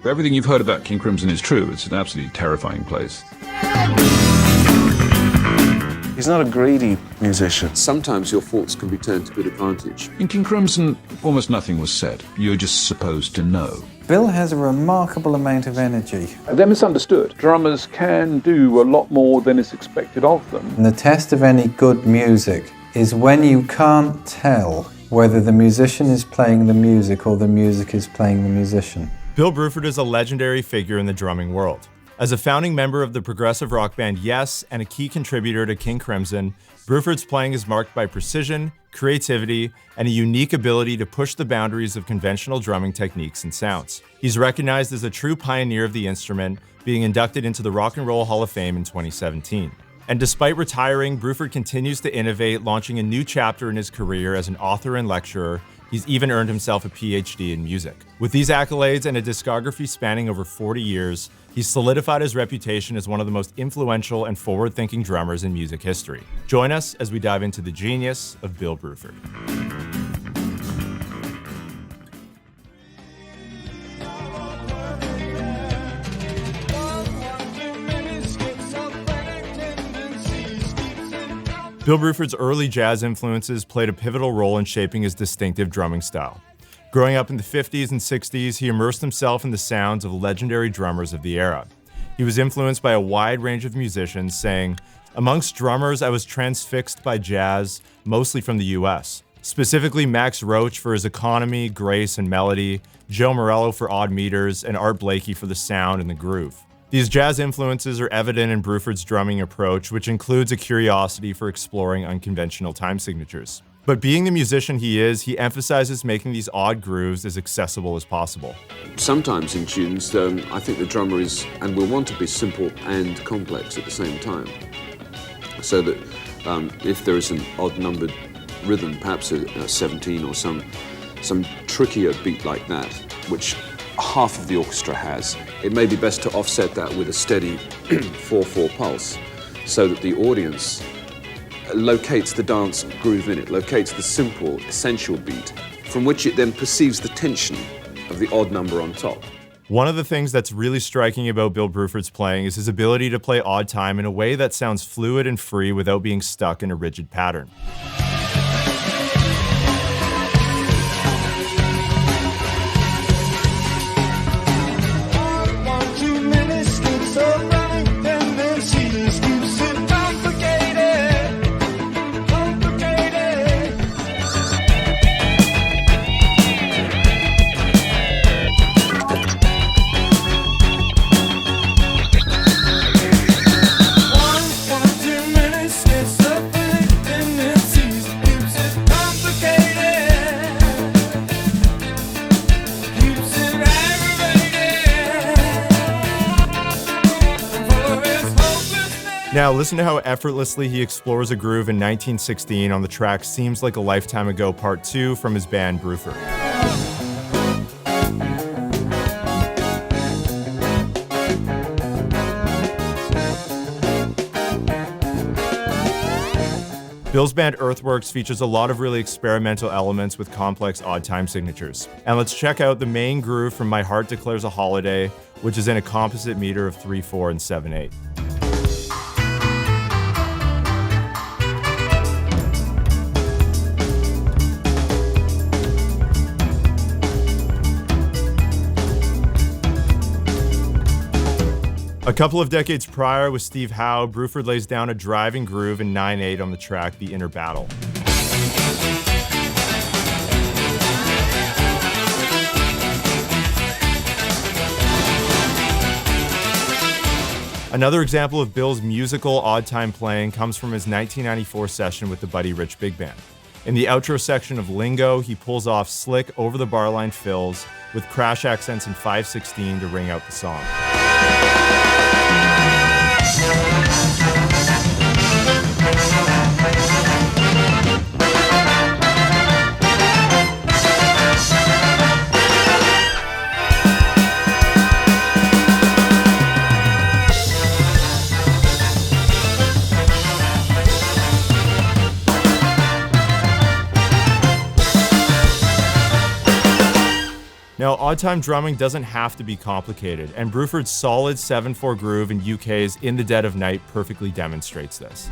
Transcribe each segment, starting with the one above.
Everything you've heard about King Crimson is true. It's an absolutely terrifying place. He's not a greedy musician. Sometimes your faults can be turned to good advantage. In King Crimson, almost nothing was said. You're just supposed to know. Bill has a remarkable amount of energy. They're misunderstood. Drummers can do a lot more than is expected of them. And the test of any good music is when you can't tell whether the musician is playing the music or the music is playing the musician. Bill Bruford is a legendary figure in the drumming world. As a founding member of the progressive rock band Yes and a key contributor to King Crimson, Bruford's playing is marked by precision, creativity, and a unique ability to push the boundaries of conventional drumming techniques and sounds. He's recognized as a true pioneer of the instrument, being inducted into the Rock and Roll Hall of Fame in 2017. And despite retiring, Bruford continues to innovate, launching a new chapter in his career as an author and lecturer. He's even earned himself a PhD in music. With these accolades and a discography spanning over 40 years, he's solidified his reputation as one of the most influential and forward-thinking drummers in music history. Join us as we dive into the genius of Bill Bruford. Bill Bruford's early jazz influences played a pivotal role in shaping his distinctive drumming style. Growing up in the 50s and 60s, he immersed himself in the sounds of legendary drummers of the era. He was influenced by a wide range of musicians, saying, "Amongst drummers, I was transfixed by jazz, mostly from the US. Specifically Max Roach for his economy, grace, and melody, Joe Morello for odd meters, and Art Blakey for the sound and the groove." These jazz influences are evident in Bruford's drumming approach, which includes a curiosity for exploring unconventional time signatures. But being the musician he is, he emphasizes making these odd grooves as accessible as possible. Sometimes in tunes, I think the drummer is, and will want to be, simple and complex at the same time. So that if there is an odd-numbered rhythm, perhaps a 17 or some trickier beat like that, which half of the orchestra has, it may be best to offset that with a steady 4/4 pulse, so that the audience locates the dance groove in it, locates the simple, essential beat, from which it then perceives the tension of the odd number on top. One of the things that's really striking about Bill Bruford's playing is his ability to play odd time in a way that sounds fluid and free without being stuck in a rigid pattern. Now listen to how effortlessly he explores a groove in 1916 on the track Seems Like a Lifetime Ago Part 2 from his band Bruford. Bill's band Earthworks features a lot of really experimental elements with complex odd time signatures. And let's check out the main groove from My Heart Declares a Holiday, which is in a composite meter of 3/4 and 7/8. A couple of decades prior with Steve Howe, Bruford lays down a driving groove in 9/8 on the track The Inner Battle. Another example of Bill's musical odd time playing comes from his 1994 session with the Buddy Rich Big Band. In the outro section of Lingo, he pulls off slick over-the-barline fills with crash accents in 5/16 to ring out the song. Now, odd time drumming doesn't have to be complicated, and Bruford's solid 7/4 groove in UK's In the Dead of Night perfectly demonstrates this.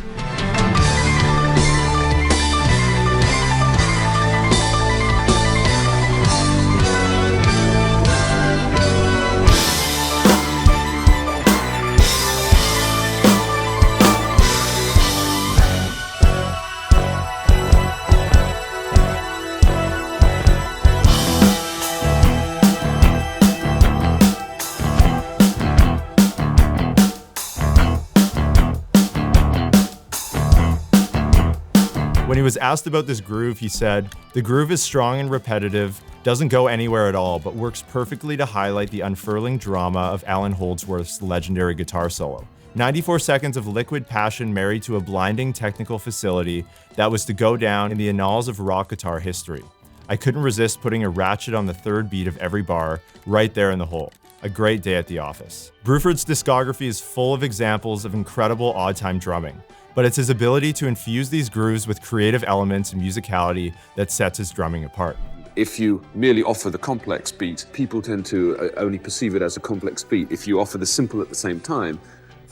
When he was asked about this groove, he said, "The groove is strong and repetitive, doesn't go anywhere at all, but works perfectly to highlight the unfurling drama of Alan Holdsworth's legendary guitar solo. 94 seconds of liquid passion married to a blinding technical facility that was to go down in the annals of rock guitar history. I couldn't resist putting a ratchet on the third beat of every bar, right there in the hole. A great day at the office." Bruford's discography is full of examples of incredible odd time drumming, but it's his ability to infuse these grooves with creative elements and musicality that sets his drumming apart. If you merely offer the complex beat, people tend to only perceive it as a complex beat. If you offer the simple at the same time,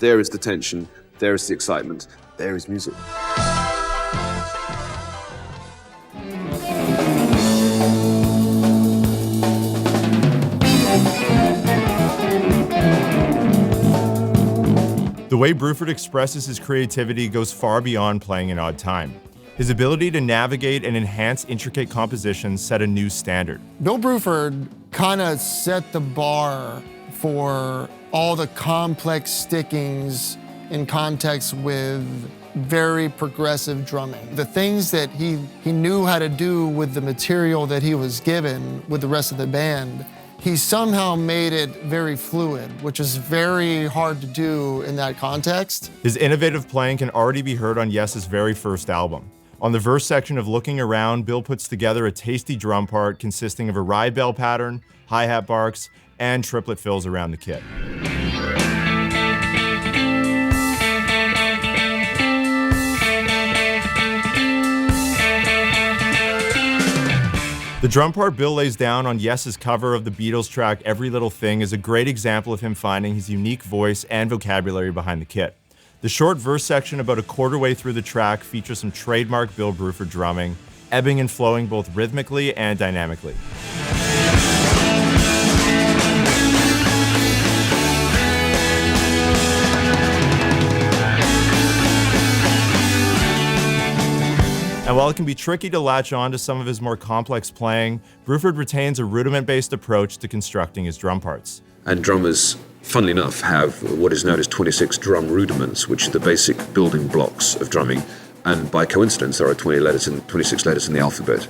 there is the tension, there is the excitement, there is music. The way Bruford expresses his creativity goes far beyond playing an odd time. His ability to navigate and enhance intricate compositions set a new standard. Bill Bruford kind of set the bar for all the complex stickings in context with very progressive drumming. The things that he knew how to do with the material that he was given with the rest of the band, he somehow made it very fluid, which is very hard to do in that context. His innovative playing can already be heard on Yes's very first album. On the verse section of Looking Around, Bill puts together a tasty drum part consisting of a ride bell pattern, hi-hat barks, and triplet fills around the kit. The drum part Bill lays down on Yes's cover of the Beatles track Every Little Thing is a great example of him finding his unique voice and vocabulary behind the kit. The short verse section about a quarter way through the track features some trademark Bill Bruford drumming, ebbing and flowing both rhythmically and dynamically. And while it can be tricky to latch on to some of his more complex playing, Bruford retains a rudiment-based approach to constructing his drum parts. And drummers, funnily enough, have what is known as 26 drum rudiments, which are the basic building blocks of drumming. And by coincidence, there are 26 letters in the alphabet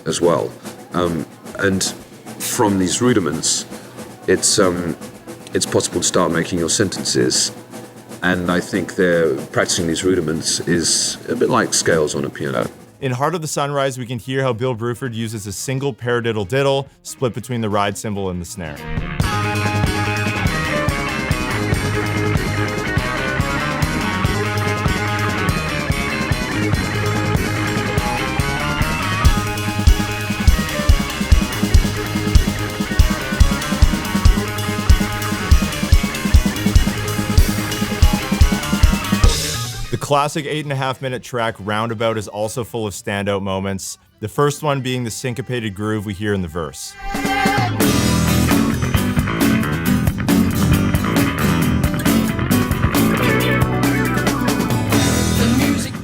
as well. And from these rudiments, it's possible to start making your sentences. And I think practicing these rudiments is a bit like scales on a piano. In Heart of the Sunrise, we can hear how Bill Bruford uses a single paradiddle diddle split between the ride cymbal and the snare. The classic 8.5-minute track Roundabout is also full of standout moments, the first one being the syncopated groove we hear in the verse.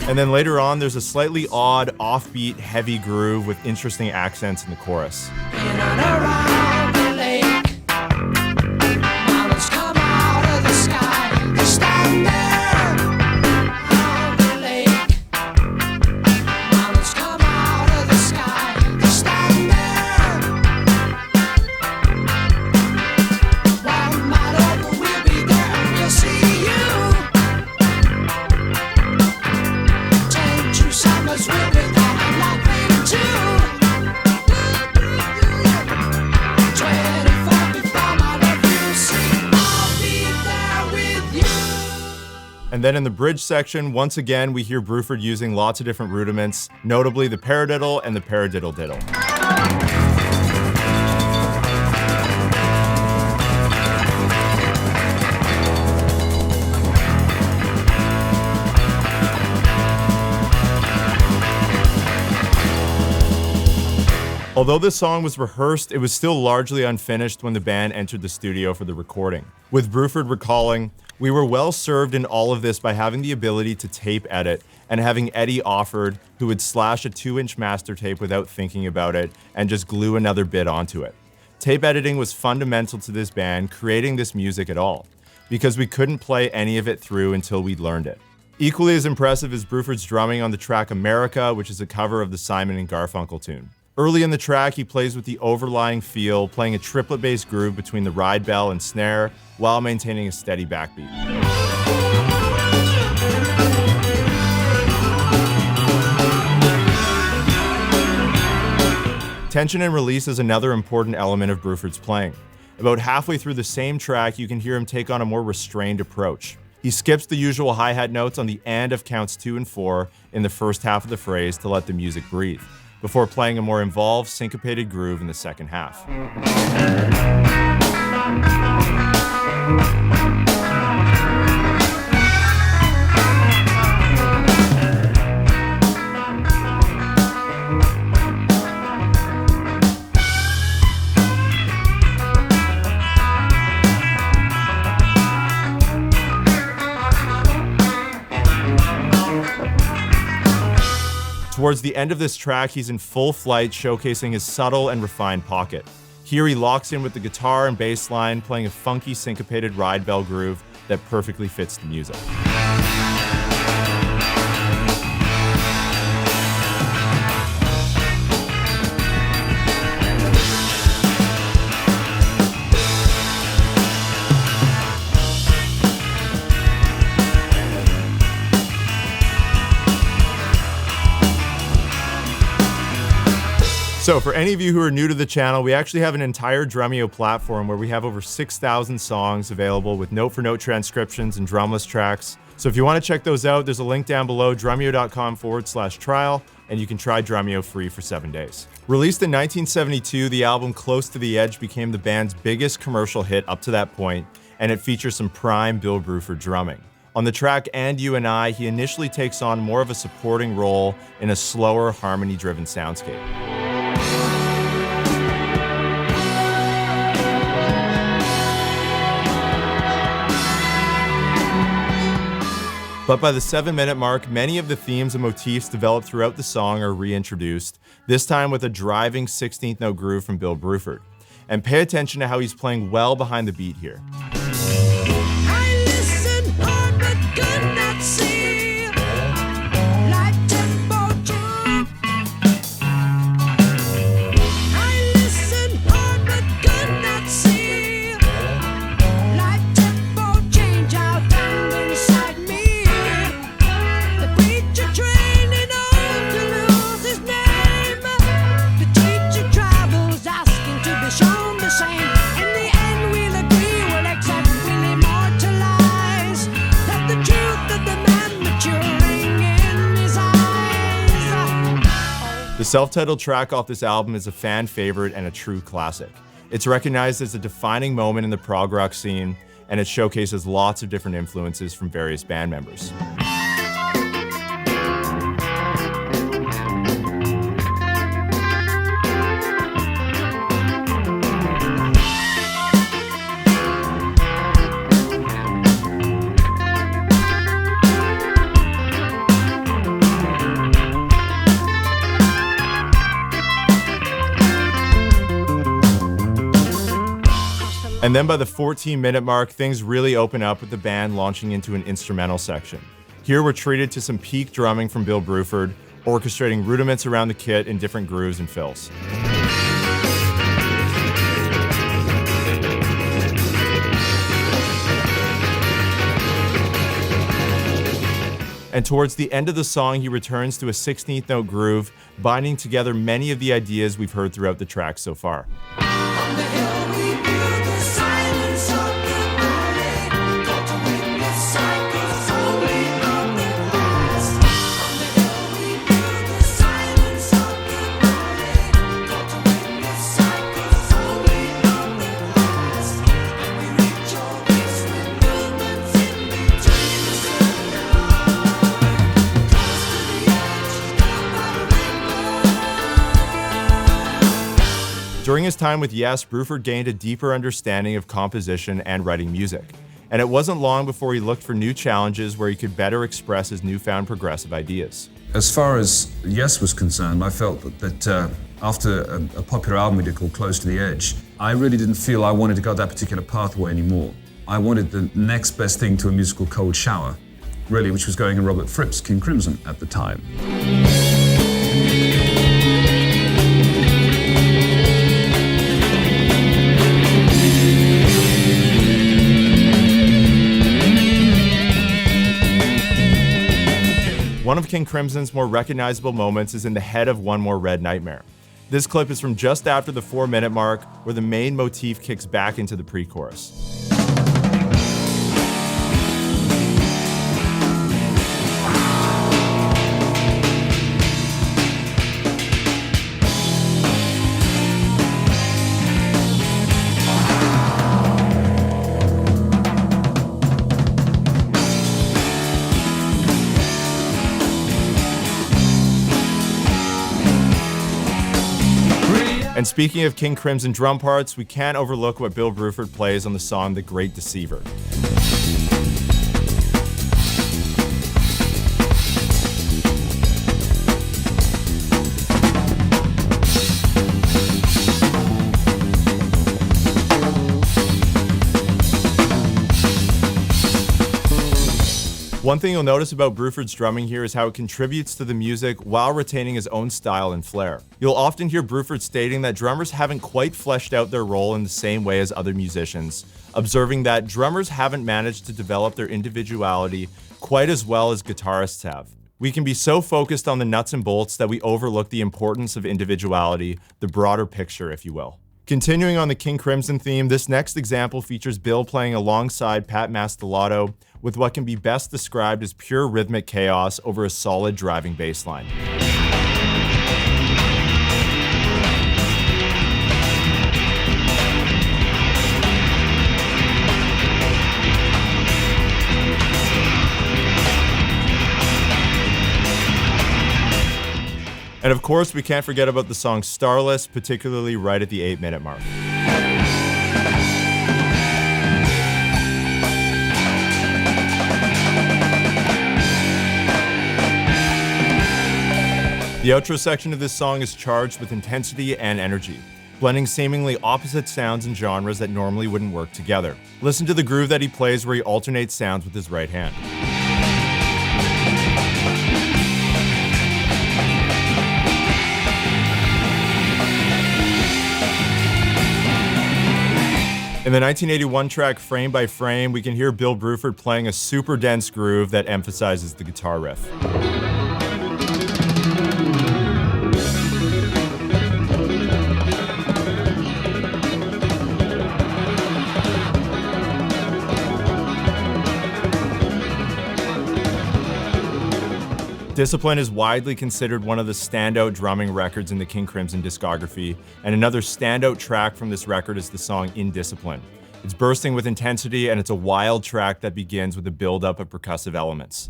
And then later on, there's a slightly odd, offbeat, heavy groove with interesting accents in the chorus. And then in the bridge section, once again, we hear Bruford using lots of different rudiments, notably the paradiddle and the paradiddle diddle. Although this song was rehearsed, it was still largely unfinished when the band entered the studio for the recording. With Bruford recalling, "We were well served in all of this by having the ability to tape edit and having Eddie offered, who would slash a 2-inch master tape without thinking about it and just glue another bit onto it. Tape editing was fundamental to this band creating this music at all, because we couldn't play any of it through until we'd learned it." Equally as impressive is Bruford's drumming on the track America, which is a cover of the Simon and Garfunkel tune. Early in the track, he plays with the overlying feel, playing a triplet bass groove between the ride bell and snare, while maintaining a steady backbeat. Tension and release is another important element of Bruford's playing. About halfway through the same track, you can hear him take on a more restrained approach. He skips the usual hi-hat notes on the and of counts 2 and 4 in the first half of the phrase to let the music breathe, before playing a more involved, syncopated groove in the second half. Towards the end of this track, he's in full flight, showcasing his subtle and refined pocket. Here he locks in with the guitar and bass line, playing a funky syncopated ride bell groove that perfectly fits the music. So for any of you who are new to the channel, we actually have an entire Drumeo platform where we have over 6,000 songs available with note-for-note transcriptions and drumless tracks. So if you want to check those out, there's a link down below, drumeo.com/trial, and you can try Drumeo free for 7 days. Released in 1972, the album Close to the Edge became the band's biggest commercial hit up to that point, and it features some prime Bill Bruford drumming. On the track And You and I, he initially takes on more of a supporting role in a slower, harmony-driven soundscape. But by the 7-minute mark, many of the themes and motifs developed throughout the song are reintroduced, this time with a driving 16th note groove from Bill Bruford. And pay attention to how he's playing well behind the beat here. I listen hard but could not see, like tempo jump. I listen hard but could not see, like tempo change out and inside me. The preacher training on to lose his name. The teacher travels asking to be shown the same. In the end we'll agree, we'll accept, we'll immortalize. Let the truth of the man maturing in his eyes. The self-titled track off this album is a fan favorite and a true classic. It's recognized as a defining moment in the prog rock scene, and it showcases lots of different influences from various band members. And then by the 14-minute mark, things really open up with the band launching into an instrumental section. Here we're treated to some peak drumming from Bill Bruford, orchestrating rudiments around the kit in different grooves and fills. And towards the end of the song, he returns to a 16th note groove, binding together many of the ideas we've heard throughout the track so far. On the hill we build the silence of the night. Don't witness cycles only of the past. On the hill we build the silence of the night. Don't witness cycles only of the past. And we reach your waist with movements in between the sun and close to the edge of the rainbow. his time with Yes, Bruford gained a deeper understanding of composition and writing music. And it wasn't long before he looked for new challenges where he could better express his newfound progressive ideas. As far as Yes was concerned, I felt that after a popular album we did called Close to the Edge, I really didn't feel I wanted to go that particular pathway anymore. I wanted the next best thing to a musical cold shower, really, which was going in Robert Fripp's King Crimson at the time. One of King Crimson's more recognizable moments is in the head of One More Red Nightmare. This clip is from just after the 4-minute mark, where the main motif kicks back into the pre-chorus. And speaking of King Crimson drum parts, we can't overlook what Bill Bruford plays on the song The Great Deceiver. One thing you'll notice about Bruford's drumming here is how it contributes to the music while retaining his own style and flair. You'll often hear Bruford stating that drummers haven't quite fleshed out their role in the same way as other musicians, observing that drummers haven't managed to develop their individuality quite as well as guitarists have. We can be so focused on the nuts and bolts that we overlook the importance of individuality, the broader picture, if you will. Continuing on the King Crimson theme, this next example features Bill playing alongside Pat Mastelotto with what can be best described as pure rhythmic chaos over a solid driving bass line. And of course, we can't forget about the song Starless, particularly right at the 8-minute mark. The outro section of this song is charged with intensity and energy, blending seemingly opposite sounds and genres that normally wouldn't work together. Listen to the groove that he plays where he alternates sounds with his right hand. In the 1981 track Frame by Frame, we can hear Bill Bruford playing a super dense groove that emphasizes the guitar riff. Discipline is widely considered one of the standout drumming records in the King Crimson discography, and another standout track from this record is the song Indiscipline. It's bursting with intensity, and it's a wild track that begins with a build-up of percussive elements.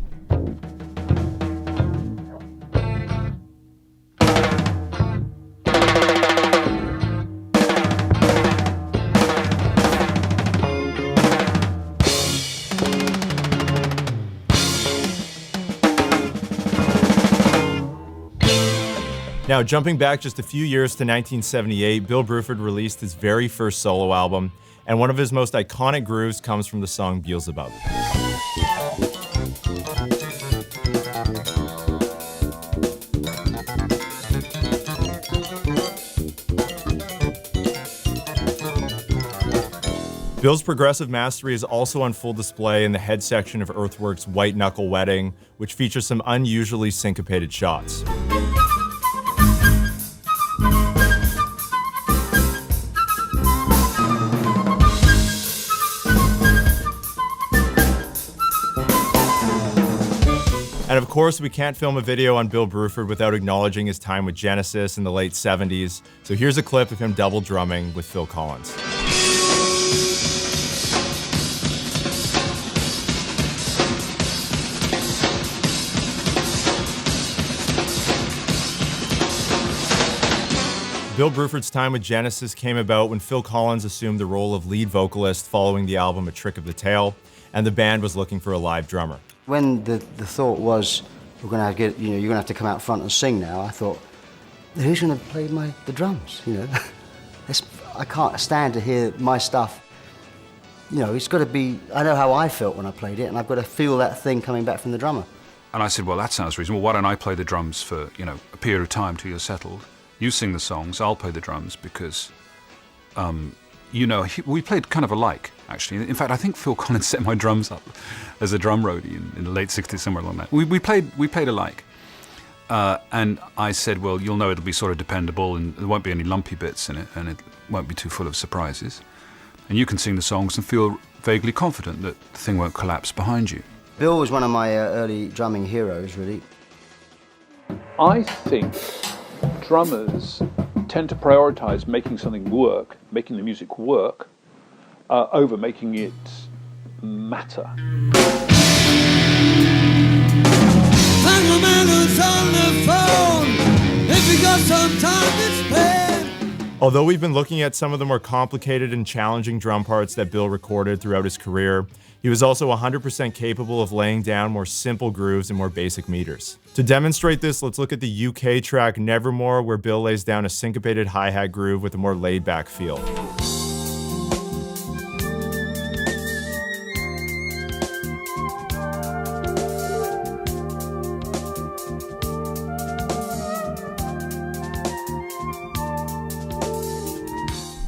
Now, jumping back just a few years to 1978, Bill Bruford released his very first solo album, and one of his most iconic grooves comes from the song Beelzebub. Bill's progressive mastery is also on full display in the head section of Earthworks' White Knuckle Wedding, which features some unusually syncopated shots. And of course, we can't film a video on Bill Bruford without acknowledging his time with Genesis in the late 70s. So here's a clip of him double drumming with Phil Collins. Bill Bruford's time with Genesis came about when Phil Collins assumed the role of lead vocalist following the album A Trick of the Tail, and the band was looking for a live drummer. When the thought was, we're going to get, you're going to have to come out front and sing now, I thought, who's going to play the drums? I can't stand to hear my stuff. It's got to be, I know how I felt when I played it, and I've got to feel that thing coming back from the drummer. And I said, well, that sounds reasonable. Why don't I play the drums for, a period of time till you're settled? You sing the songs, I'll play the drums, because, we played kind of alike, actually. In fact, I think Phil Collins set my drums up as a drum roadie in the late 60s, somewhere along that. We played alike. And I said, well, you'll know it'll be sort of dependable, and there won't be any lumpy bits in it, and it won't be too full of surprises. And you can sing the songs and feel vaguely confident that the thing won't collapse behind you. Bill was one of my early drumming heroes, really. I think drummers tend to prioritize making something work, making the music work, over making it matter. Although we've been looking at some of the more complicated and challenging drum parts that Bill recorded throughout his career, he was also 100% capable of laying down more simple grooves and more basic meters. To demonstrate this, let's look at the UK track Nevermore, where Bill lays down a syncopated hi-hat groove with a more laid-back feel.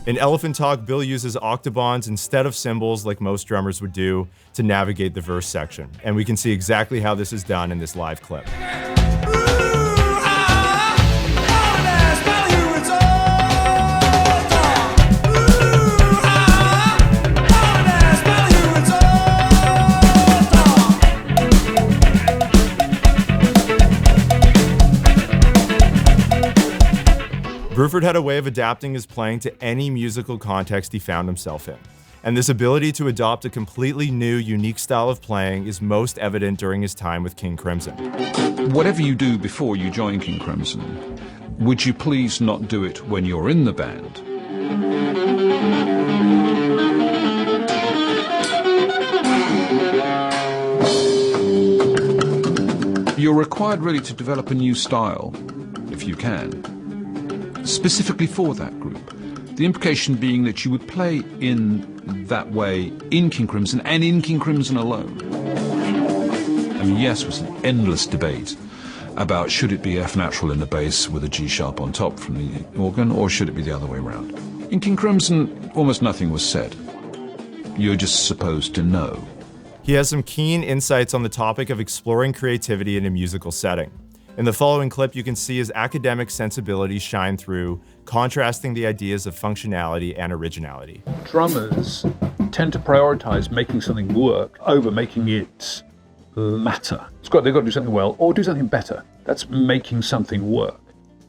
In Elephant Talk, Bill uses octobonds instead of cymbals like most drummers would do to navigate the verse section. And we can see exactly how this is done in this live clip. Bruford had a way of adapting his playing to any musical context he found himself in. And this ability to adopt a completely new, unique style of playing is most evident during his time with King Crimson. Whatever you do before you join King Crimson, would you please not do it when you're in the band? You're required really to develop a new style, if you can, specifically for that group. The implication being that you would play in that way in King Crimson and in King Crimson alone. I mean, yes, was an endless debate about should it be F natural in the bass with a G sharp on top from the organ, or should it be the other way around. In King Crimson, almost nothing was said. You're just supposed to know. He has some keen insights on the topic of exploring creativity in a musical setting. In the following clip, you can see his academic sensibilities shine through, contrasting the ideas of functionality and originality. Drummers tend to prioritize making something work over making it matter. They've got to do something well or do something better. That's making something work.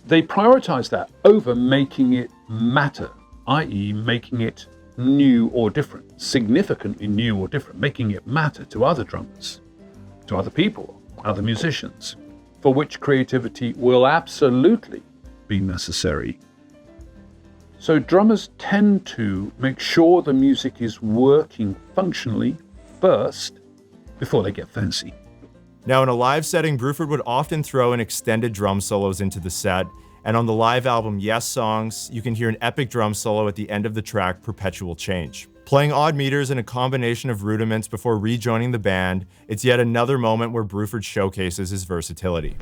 They prioritize that over making it matter, i.e. making it new or different, significantly new or different, making it matter to other drummers, to other people, other musicians, for which creativity will absolutely be necessary. So drummers tend to make sure the music is working functionally first before they get fancy. Now, in a live setting, Bruford would often throw in extended drum solos into the set, and on the live album Yes Songs, you can hear an epic drum solo at the end of the track Perpetual Change. Playing odd meters and a combination of rudiments before rejoining the band, it's yet another moment where Bruford showcases his versatility.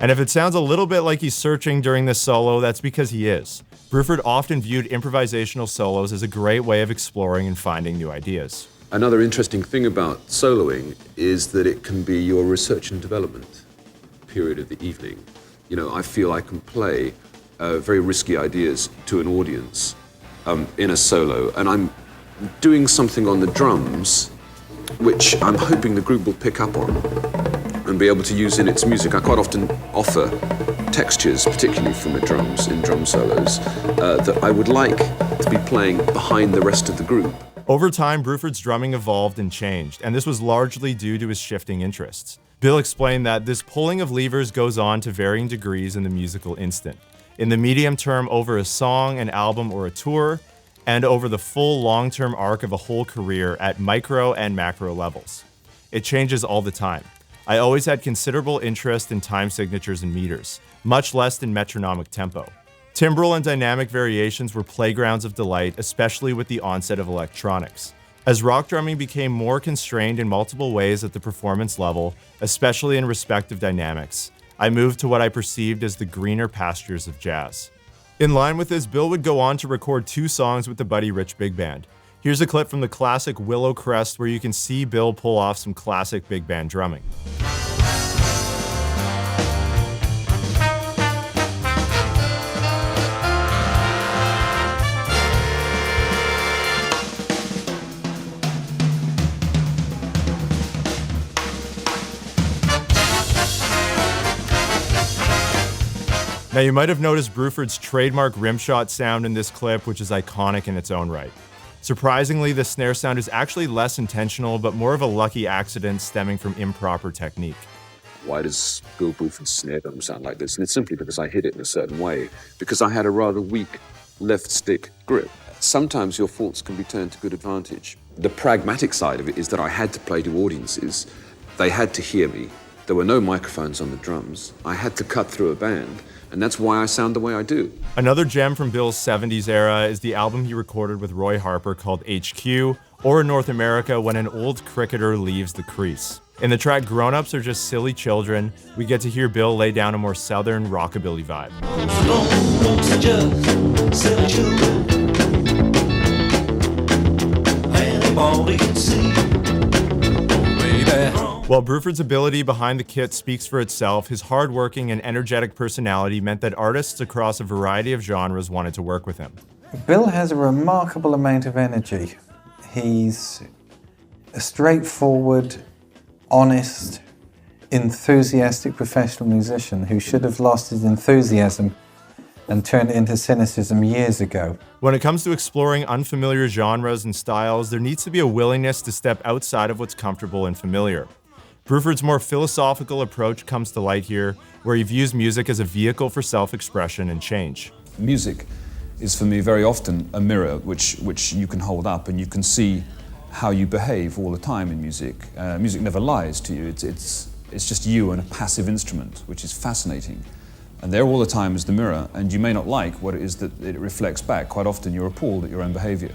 And if it sounds a little bit like he's searching during this solo, that's because he is. Bruford often viewed improvisational solos as a great way of exploring and finding new ideas. Another interesting thing about soloing is that it can be your research and development period of the evening. I feel I can play very risky ideas to an audience in a solo, and I'm doing something on the drums which I'm hoping the group will pick up on and be able to use in its music. I quite often offer textures, particularly from the drums in drum solos, that I would like to be playing behind the rest of the group. Over time, Bruford's drumming evolved and changed, and this was largely due to his shifting interests. Bill explained that this pulling of levers goes on to varying degrees in the musical instant. In the medium term, over a song, an album, or a tour, and over the full long-term arc of a whole career at micro and macro levels. It changes all the time. I always had considerable interest in time signatures and meters, much less in metronomic tempo. Timbral and dynamic variations were playgrounds of delight, especially with the onset of electronics. As rock drumming became more constrained in multiple ways at the performance level, especially in respect of dynamics, I moved to what I perceived as the greener pastures of jazz. In line with this, Bill would go on to record 2 songs with the Buddy Rich Big Band. Here's a clip from the classic Willow Crest where you can see Bill pull off some classic big band drumming. Now, you might have noticed Bruford's trademark rimshot sound in this clip, which is iconic in its own right. Surprisingly, the snare sound is actually less intentional, but more of a lucky accident stemming from improper technique. Why does Bill Bruford's snare drum sound like this? And it's simply because I hit it in a certain way, because I had a rather weak left stick grip. Sometimes your faults can be turned to good advantage. The pragmatic side of it is that I had to play to audiences. They had to hear me. There were no microphones on the drums. I had to cut through a band. And that's why I sound the way I do. Another gem from Bill's 70s era is the album he recorded with Roy Harper called HQ, or in North America, When an Old Cricketer Leaves the Crease. In the track Grown Ups Are Just Silly Children, we get to hear Bill lay down a more southern rockabilly vibe. While Bruford's ability behind the kit speaks for itself, his hardworking and energetic personality meant that artists across a variety of genres wanted to work with him. Bill has a remarkable amount of energy. He's a straightforward, honest, enthusiastic professional musician who should have lost his enthusiasm and turned it into cynicism years ago. When it comes to exploring unfamiliar genres and styles, there needs to be a willingness to step outside of what's comfortable and familiar. Bruford's more philosophical approach comes to light here, where he views music as a vehicle for self-expression and change. Music is for me very often a mirror which you can hold up and you can see how you behave all the time in music. Music never lies to you. It's just you and a passive instrument, which is fascinating. And there all the time is the mirror, and you may not like what it is that it reflects back. Quite often you're appalled at your own behavior.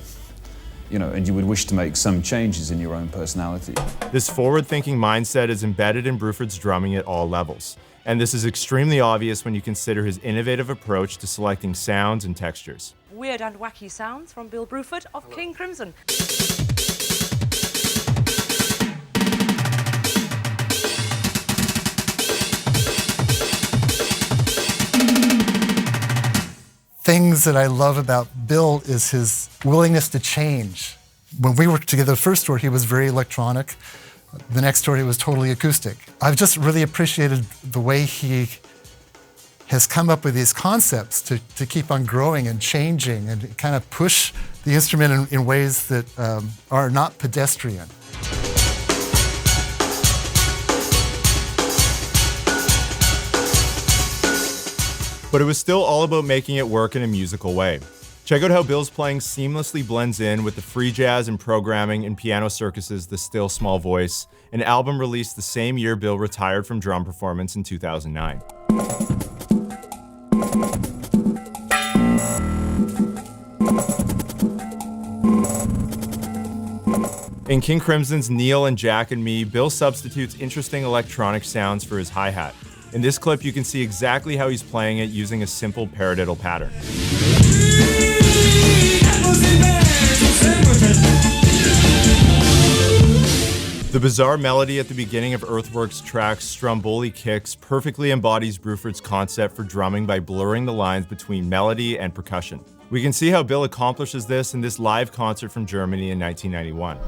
And you would wish to make some changes in your own personality. This forward-thinking mindset is embedded in Bruford's drumming at all levels, and this is extremely obvious when you consider his innovative approach to selecting sounds and textures. Weird and wacky sounds from Bill Bruford of King Crimson. Things that I love about Bill is his willingness to change. When we worked together the first tour, he was very electronic. The next tour, he was totally acoustic. I've just really appreciated the way he has come up with these concepts to keep on growing and changing and kind of push the instrument in ways that are not pedestrian. But it was still all about making it work in a musical way. Check out how Bill's playing seamlessly blends in with the free jazz and programming and Piano Circus's The Still Small Voice, an album released the same year Bill retired from drum performance in 2009. In King Crimson's Neil and Jack and Me, Bill substitutes interesting electronic sounds for his hi-hat. In this clip, you can see exactly how he's playing it using a simple paradiddle pattern. The bizarre melody at the beginning of Earthworks' track Stromboli Kicks perfectly embodies Bruford's concept for drumming by blurring the lines between melody and percussion. We can see how Bill accomplishes this in this live concert from Germany in 1991.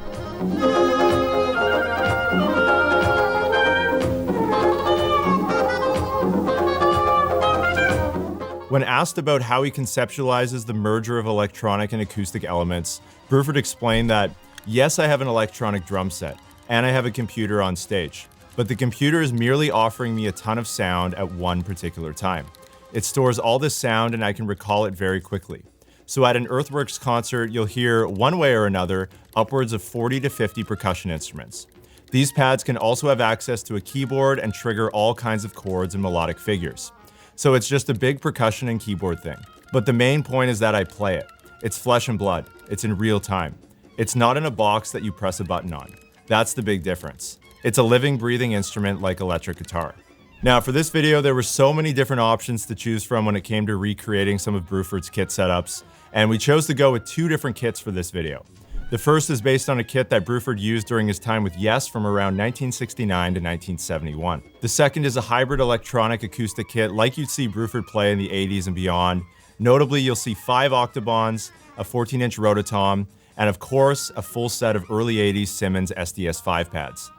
When asked about how he conceptualizes the merger of electronic and acoustic elements, Bruford explained that, yes, I have an electronic drum set, and I have a computer on stage, but the computer is merely offering me a ton of sound at one particular time. It stores all this sound and I can recall it very quickly. So at an Earthworks concert, you'll hear, one way or another, upwards of 40 to 50 percussion instruments. These pads can also have access to a keyboard and trigger all kinds of chords and melodic figures. So it's just a big percussion and keyboard thing. But the main point is that I play it. It's flesh and blood. It's in real time. It's not in a box that you press a button on. That's the big difference. It's a living, breathing instrument like electric guitar. Now for this video, there were so many different options to choose from when it came to recreating some of Bruford's kit setups, and we chose to go with 2 different kits for this video. The first is based on a kit that Bruford used during his time with Yes from around 1969 to 1971. The second is a hybrid electronic acoustic kit like you'd see Bruford play in the 80s and beyond. Notably, you'll see 5 octobans, a 14-inch rototom, and of course, a full set of early 80s Simmons SDS5 pads.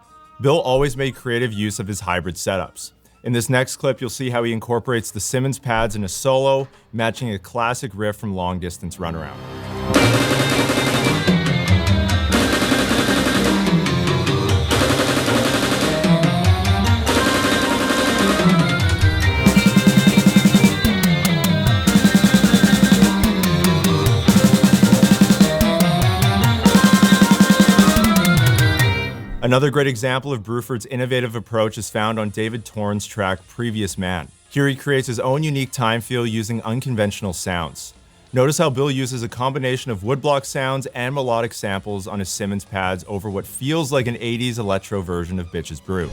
Bill always made creative use of his hybrid setups. In this next clip, you'll see how he incorporates the Simmons pads in a solo, matching a classic riff from Long Distance Runaround. Another great example of Bruford's innovative approach is found on David Torn's track Previous Man. Here he creates his own unique time feel using unconventional sounds. Notice how Bill uses a combination of woodblock sounds and melodic samples on his Simmons pads over what feels like an 80s electro version of Bitches Brew.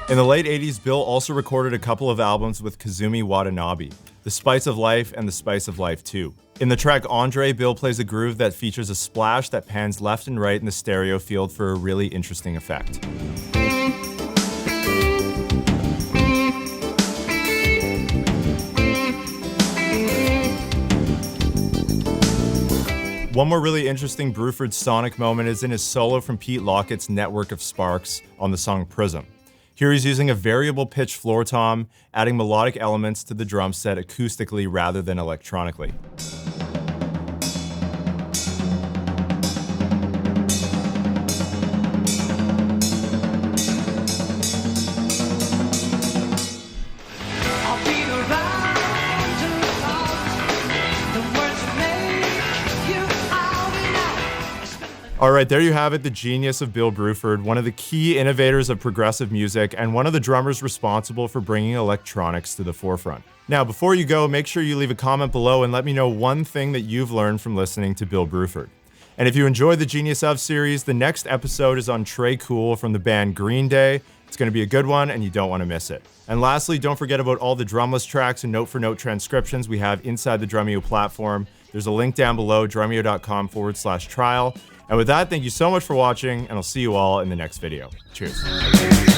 In the late 80s, Bill also recorded a couple of albums with Kazumi Watanabe, The Spice of Life and The Spice of Life 2. In the track Andre, Bill plays a groove that features a splash that pans left and right in the stereo field for a really interesting effect. One more really interesting Bruford sonic moment is in his solo from Pete Lockett's Network of Sparks on the song Prism. Here he's using a variable pitch floor tom, adding melodic elements to the drum set acoustically rather than electronically. Alright, there you have it, the genius of Bill Bruford, one of the key innovators of progressive music and one of the drummers responsible for bringing electronics to the forefront. Now, before you go, make sure you leave a comment below and let me know one thing that you've learned from listening to Bill Bruford. And if you enjoyed the Genius Of series, the next episode is on Trey Cool from the band Green Day. It's going to be a good one and you don't want to miss it. And lastly, don't forget about all the drumless tracks and note-for-note transcriptions we have inside the Drumeo platform. There's a link down below, drumeo.com/trial. And with that, thank you so much for watching, and I'll see you all in the next video. Cheers.